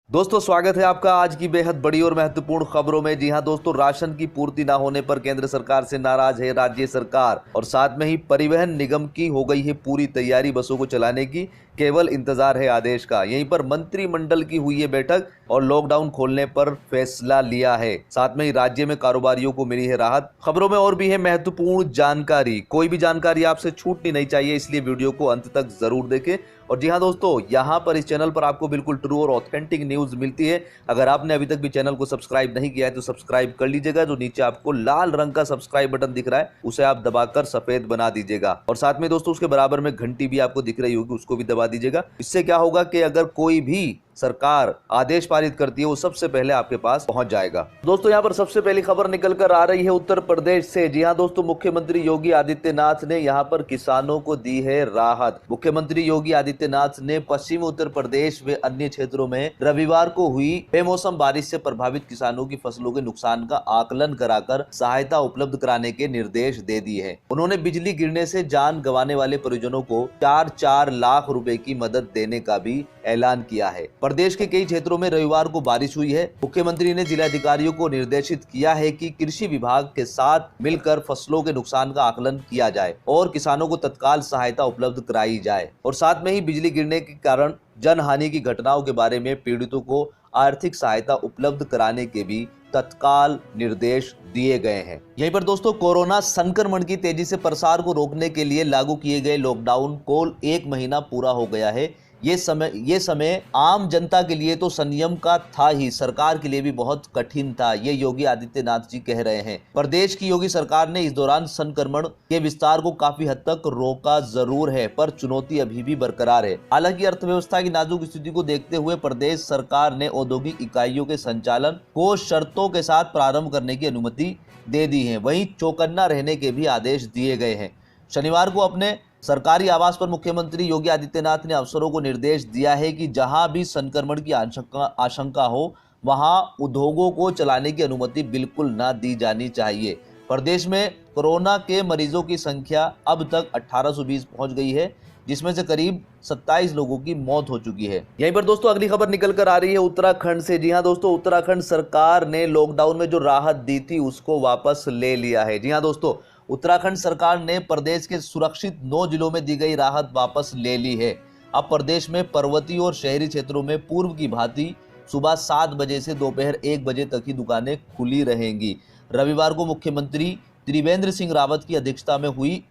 दोस्तों, स्वागत है आपका आज की बेहद बड़ी और महत्वपूर्ण खबरों में। जी हां दोस्तों, राशन की पूर्ति न होने पर केंद्र सरकार से नाराज है राज्य सरकार और साथ में ही परिवहन निगम की हो गई है पूरी तैयारी बसों को चलाने की, केवल इंतजार है आदेश का। यहीं पर मंत्रिमंडल की हुई है बैठक और लॉकडाउन खोलने पर फैसला लिया है। साथ में ही राज्य में कारोबारियों को मिली है राहत। खबरों में और भी है महत्वपूर्ण जानकारी। कोई भी जानकारी आपसे छूटनी नहीं चाहिए, इसलिए वीडियो को अंत तक जरूर देखें। और जी हाँ दोस्तों, यहाँ पर इस चैनल पर आपको बिल्कुल ट्रू और ऑथेंटिक न्यूज मिलती है। अगर आपने अभी तक भी चैनल को सब्सक्राइब नहीं किया है तो सब्सक्राइब कर लीजिएगा। जो नीचे आपको लाल रंग का सब्सक्राइब बटन दिख रहा है उसे आप दबाकर सफेद बना दीजिएगा। और साथ में दोस्तों उसके बराबर में घंटी भी आपको दिख रही होगी, उसको भी दबा दीजिएगा। इससे क्या होगा कि अगर कोई भी सरकार आदेश पारित करती है वो सबसे पहले आपके पास पहुंच जाएगा। दोस्तों यहाँ पर सबसे पहली खबर निकल कर आ रही है उत्तर प्रदेश से। जी हाँ दोस्तों, मुख्यमंत्री योगी आदित्यनाथ ने यहाँ पर किसानों को दी है राहत। मुख्यमंत्री योगी आदित्यनाथ ने पश्चिमी उत्तर प्रदेश व अन्य क्षेत्रों में रविवार को हुई बेमौसम बारिश से प्रभावित किसानों की फसलों के नुकसान का आकलन कराकर सहायता उपलब्ध कराने के निर्देश दे दिए हैं। उन्होंने बिजली गिरने से जान गंवाने वाले परिजनों को 4-4 लाख रुपए की मदद देने का भी ऐलान किया है। प्रदेश के कई क्षेत्रों में रविवार को बारिश हुई है। मुख्यमंत्री ने जिलाधिकारियों को निर्देशित किया है कि कृषि विभाग के साथ मिलकर फसलों के नुकसान का आकलन किया जाए और किसानों को तत्काल सहायता उपलब्ध कराई जाए। और साथ में ही बिजली गिरने के कारण जनहानि की घटनाओं के बारे में पीड़ितों को आर्थिक सहायता उपलब्ध कराने के भी तत्काल निर्देश दिए गए हैं। यहीं पर दोस्तों, कोरोना संक्रमण की तेजी से प्रसार को रोकने के लिए लागू किए गए लॉकडाउन को 1 महीना पूरा हो गया है। ये समय आम जनता के लिए तो संयम का था ही, सरकार के लिए भी बहुत कठिन था, ये योगी आदित्यनाथ जी कह रहे हैं। प्रदेश की योगी सरकार ने इस दौरान संक्रमण के विस्तार को काफी हद तक रोका जरूर है, पर चुनौती अभी भी बरकरार है। हालांकि अर्थव्यवस्था की नाजुक स्थिति को देखते हुए प्रदेश सरकार ने औद्योगिक इकाइयों के संचालन को शर्तों के साथ प्रारंभ करने की अनुमति दे दी है। वहीं चौकन्ना रहने के भी आदेश दिए गए हैं। शनिवार को अपने सरकारी आवास पर मुख्यमंत्री योगी आदित्यनाथ ने अफसरों को निर्देश दिया है कि जहां भी संक्रमण की आशंका हो वहां उद्योगों को चलाने की अनुमति बिल्कुल ना दी जानी चाहिए। प्रदेश में कोरोना के मरीजों की संख्या अब तक 1820 पहुंच गई है, जिसमें से करीब 27 लोगों की मौत हो चुकी है। यहीं पर दोस्तों अगली खबर निकल कर आ रही है उत्तराखंड से। जी हां दोस्तों, उत्तराखंड सरकार ने लॉकडाउन में जो राहत दी थी उसको वापस ले लिया है। जी हां दोस्तों, उत्तराखंड सरकार ने प्रदेश के सुरक्षित 9 जिलों में दी गई राहत वापस ले ली है। अब प्रदेश में पर्वतीय और शहरी क्षेत्रों में पूर्व की भांति सुबह 7 बजे से दोपहर 1 बजे तक ही दुकानें खुली रहेंगी। रविवार को मुख्यमंत्री त्रिवेंद्र सिंह रावत की अध्यक्षता में हुई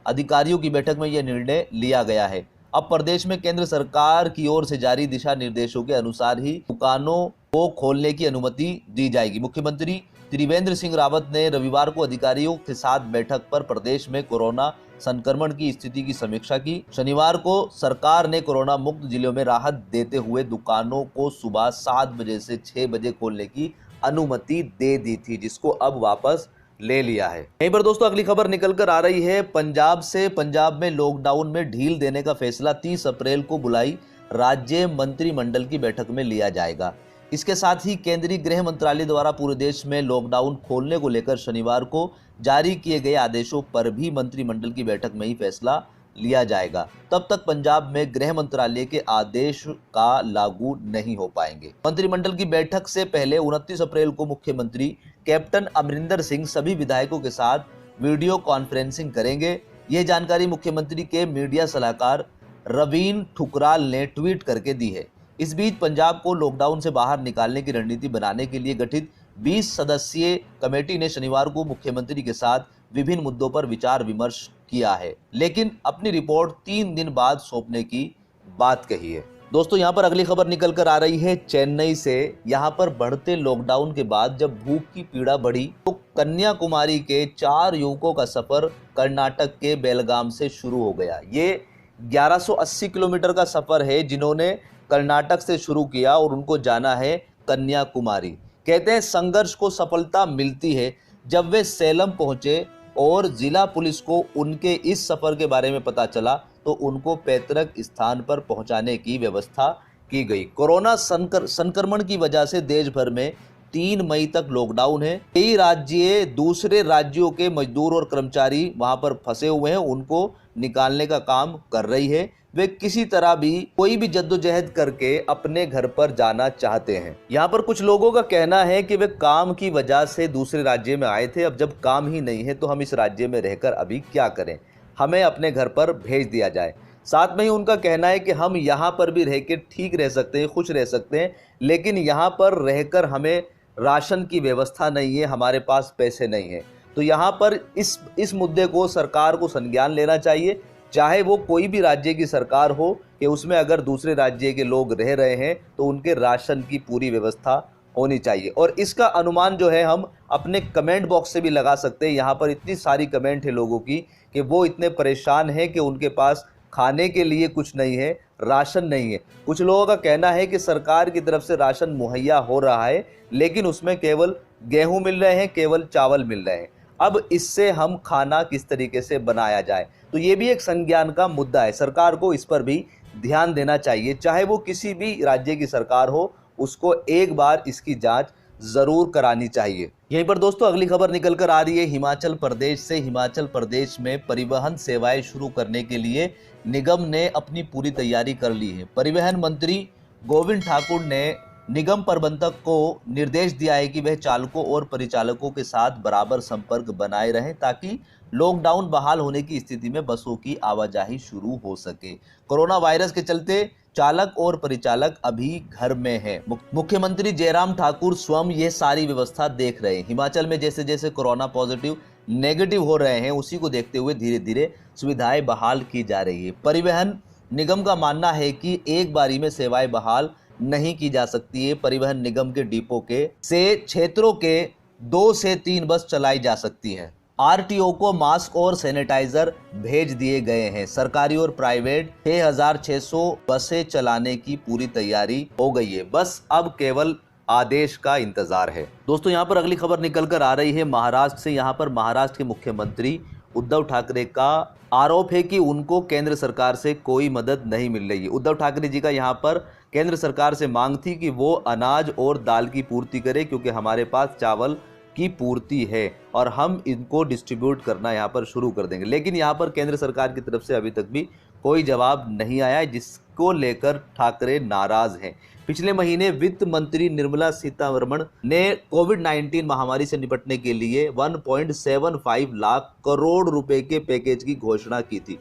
अधिकारियों की बैठक में यह निर्णय लिया गया है। अब प्रदेश में केंद्र सरकार की ओर से जारी दिशा निर्देशों के अनुसार ही दुकानों को खोलने की अनुमति दी जाएगी। मुख्यमंत्री त्रिवेंद्र सिंह रावत ने रविवार को अधिकारियों के साथ बैठक पर प्रदेश में कोरोना संक्रमण की स्थिति की समीक्षा की। शनिवार को सरकार ने कोरोना मुक्त जिलों में राहत देते हुए दुकानों को सुबह 7 बजे से 6 बजे खोलने की अनुमति दे दी थी, जिसको अब वापस ले लिया है। यहीं पर दोस्तों अगली खबर निकल कर आ रही है पंजाब से। पंजाब में लॉकडाउन में ढील देने का फैसला 30 अप्रैल को बुलाई राज्य मंत्रिमंडल की बैठक में लिया जाएगा। इसके साथ ही केंद्रीय गृह मंत्रालय द्वारा पूरे देश में लॉकडाउन खोलने को लेकर शनिवार को जारी किए गए आदेशों पर भी मंत्रिमंडल की बैठक में ही फैसला लिया जाएगा। तब तक पंजाब में गृह मंत्रालय के आदेश का लागू नहीं हो पाएंगे। मंत्रिमंडल की बैठक से पहले 29 अप्रैल को मुख्यमंत्री कैप्टन अमरिंदर सिंह सभी विधायकों के साथ वीडियो कॉन्फ्रेंसिंग करेंगे। यह जानकारी मुख्यमंत्री के मीडिया सलाहकार रवीन ठुकराल ने ट्वीट करके दी है। इस बीच पंजाब को लॉकडाउन से बाहर निकालने की रणनीति बनाने के लिए गठित 20 सदस्यीय कमेटी ने शनिवार को मुख्यमंत्री के साथ विभिन्न मुद्दों पर विचार विमर्श किया है, लेकिन अपनी रिपोर्ट 3 दिन बाद सौंपने की बात कही है। दोस्तों यहाँ पर अगली खबर निकल कर आ रही है चेन्नई से। यहाँ पर बढ़ते लॉकडाउन के बाद जब भूख की पीड़ा बढ़ी तो कन्याकुमारी के 4 युवकों का सफर कर्नाटक के बेलगाम से शुरू हो गया। ये 1180 किलोमीटर का सफर है जिन्होंने कर्नाटक से शुरू किया और उनको जाना है कन्याकुमारी। कहते हैं संघर्ष को सफलता मिलती है जब वे सेलम पहुंचे और जिला पुलिस को उनके इस सफर के बारे में पता चला तो उनको पैतृक स्थान पर पहुंचाने की व्यवस्था की गई। कोरोना संक्रमण की वजह से देश भर में 3 मई तक लॉकडाउन है। कई राज्य दूसरे राज्यों के मजदूर और कर्मचारी वहां पर फंसे हुए हैं, उनको निकालने का काम कर रही है। वे किसी तरह भी कोई भी जद्दोजहद करके अपने घर पर जाना चाहते हैं। यहाँ पर कुछ लोगों का कहना है कि वे काम की वजह से दूसरे राज्य में आए थे, अब जब काम ही नहीं है तो हम इस राज्य में रहकर अभी क्या करें, हमें अपने घर पर भेज दिया जाए। साथ में ही उनका कहना है कि हम यहाँ पर भी रह के ठीक रह सकते हैं, खुश रह सकते हैं, लेकिन यहाँ पर रहकर हमें राशन की व्यवस्था नहीं है, हमारे पास पैसे नहीं है। तो यहाँ पर इस मुद्दे को सरकार को संज्ञान लेना चाहिए, चाहे वो कोई भी राज्य की सरकार हो, कि उसमें अगर दूसरे राज्य के लोग रह रहे हैं तो उनके राशन की पूरी व्यवस्था होनी चाहिए। और इसका अनुमान जो है हम अपने कमेंट बॉक्स से भी लगा सकते हैं। यहाँ पर इतनी सारी कमेंट है लोगों की कि वो इतने परेशान हैं कि उनके पास खाने के लिए कुछ नहीं है, राशन नहीं है। कुछ लोगों का कहना है कि सरकार की तरफ से राशन मुहैया हो रहा है, लेकिन उसमें केवल गेहूं मिल रहे हैं, केवल चावल मिल रहे हैं। अब इससे हम खाना किस तरीके से बनाया जाए, तो ये भी एक संज्ञान का मुद्दा है। सरकार को इस पर भी ध्यान देना चाहिए, चाहे वो किसी भी राज्य की सरकार हो, उसको एक बार इसकी जांच जरूर करानी चाहिए। यहीं पर दोस्तों अगली खबर निकल कर आ रही है हिमाचल प्रदेश से। हिमाचल प्रदेश में परिवहन सेवाएं शुरू करने के लिए निगम ने अपनी पूरी तैयारी कर ली है। परिवहन मंत्री गोविंद ठाकुर ने निगम प्रबंधक को निर्देश दिया है कि वह चालकों और परिचालकों के साथ बराबर संपर्क बनाए रहें, ताकि लॉकडाउन बहाल होने की स्थिति में बसों की आवाजाही शुरू हो सके। कोरोना वायरस के चलते चालक और परिचालक अभी घर में हैं। मुख्यमंत्री जयराम ठाकुर स्वयं यह सारी व्यवस्था देख रहे हैं। हिमाचल में जैसे जैसे कोरोना पॉजिटिव नेगेटिव हो रहे हैं, उसी को देखते हुए धीरे धीरे सुविधाएं बहाल की जा रही है। परिवहन निगम का मानना है कि एक बारी में सेवाएं बहाल नहीं की जा सकती है। परिवहन निगम के डिपो के से क्षेत्रों के 2 से 3 बस चलाई जा सकती हैं। आरटीओ को मास्क और सैनिटाइजर भेज दिए गए हैं। सरकारी और प्राइवेट 6600 बसें चलाने की पूरी तैयारी हो गई है, बस अब केवल आदेश का इंतजार है। दोस्तों यहाँ पर अगली खबर निकल कर आ रही है महाराष्ट्र से। यहाँ पर महाराष्ट्र के मुख्यमंत्री उद्धव ठाकरे का आरोप है कि उनको केंद्र सरकार से कोई मदद नहीं मिल रही है। उद्धव ठाकरे जी का यहाँ पर केंद्र सरकार से मांग थी कि वो अनाज और दाल की पूर्ति करे, क्योंकि हमारे पास चावल की पूर्ति है और हम इनको डिस्ट्रीब्यूट करना यहाँ पर शुरू कर देंगे। लेकिन यहाँ पर केंद्र सरकार की तरफ से अभी तक भी कोई जवाब नहीं आया है, जिसको लेकर ठाकरे नाराज हैं। पिछले महीने वित्त मंत्री निर्मला सीतारमण ने कोविड-19 महामारी से निपटने के लिए 1.75 लाख करोड़ रुपए के पैकेज की घोषणा की थी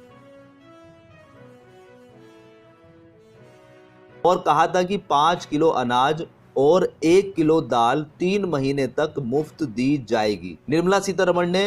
और कहा था कि 5 किलो अनाज और 1 किलो दाल 3 महीने तक मुफ्त दी जाएगी। निर्मला सीतारमण ने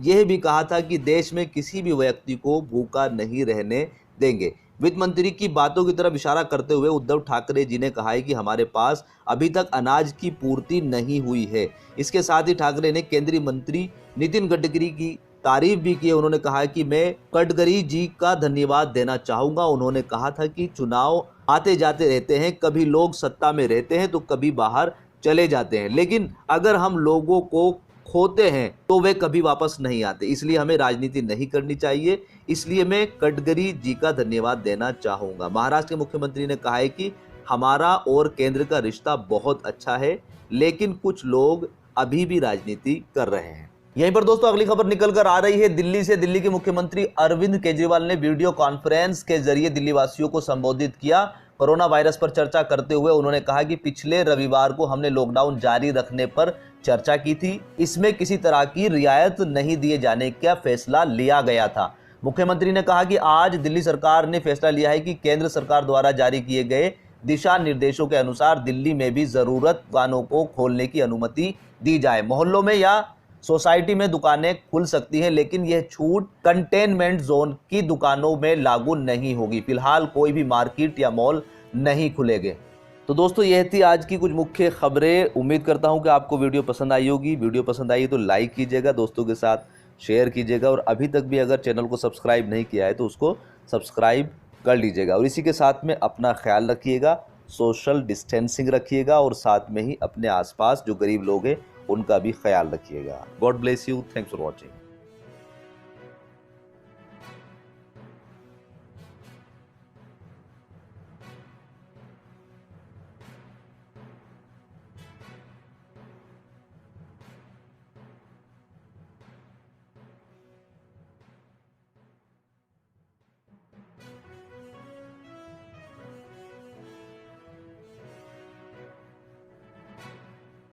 यह भी कहा था कि देश में किसी भी व्यक्ति को भूखा नहीं रहने देंगे। वित्त मंत्री की बातों की तरफ इशारा करते हुए उद्धव ठाकरे जी ने कहा है कि हमारे पास अभी तक अनाज की पूर्ति नहीं हुई है। इसके साथ ही ठाकरे ने केंद्रीय मंत्री नितिन गडकरी की तारीफ भी की। उन्होंने कहा कि मैं गडकरी जी का धन्यवाद देना चाहूंगा। उन्होंने कहा था कि चुनाव आते जाते रहते हैं, कभी लोग सत्ता में रहते हैं तो कभी बाहर चले जाते हैं, लेकिन अगर हम लोगों को खोते हैं तो वे कभी वापस नहीं आते, इसलिए हमें राजनीति नहीं करनी चाहिए। इसलिए मैं गडकरी जी का धन्यवाद देना चाहूंगा। महाराष्ट्र के मुख्यमंत्री ने कहा है कि हमारा और केंद्र का रिश्ता बहुत अच्छा है, लेकिन कुछ लोग अभी भी राजनीति कर रहे हैं। यहीं पर दोस्तों अगली खबर निकल कर आ रही है दिल्ली से। दिल्ली के मुख्यमंत्री अरविंद केजरीवाल ने वीडियो कॉन्फ्रेंस के जरिए दिल्ली वासियों को संबोधित किया। कोरोना वायरस पर चर्चा करते हुए उन्होंने कहा कि पिछले रविवार को हमने लॉकडाउन जारी रखने पर चर्चा की थी, इसमें किसी तरह की रियायत नहीं दिए जाने का फैसला लिया गया था। मुख्यमंत्री ने कहा कि आज दिल्ली सरकार ने फैसला लिया है कि केंद्र सरकार द्वारा जारी किए गए दिशा निर्देशों के अनुसार दिल्ली में भी जरूरत दुकानों को खोलने की अनुमति दी जाए। मोहल्लों में या सोसाइटी में दुकानें खुल सकती हैं, लेकिन यह छूट कंटेनमेंट जोन की दुकानों में लागू नहीं होगी। फिलहाल कोई भी मार्केट या मॉल नहीं खुलेंगे। तो दोस्तों यह थी आज की कुछ मुख्य खबरें। उम्मीद करता हूं कि आपको वीडियो पसंद आई होगी। वीडियो पसंद आई तो लाइक कीजिएगा, दोस्तों के साथ शेयर कीजिएगा और अभी तक भी अगर चैनल को सब्सक्राइब नहीं किया है तो उसको सब्सक्राइब कर लीजिएगा। और इसी के साथ में अपना ख्याल रखिएगा, सोशल डिस्टेंसिंग रखिएगा और साथ में ही अपने आसपास जो गरीब लोग हैं उनका भी ख्याल रखिएगा। God bless you. Thanks for watching.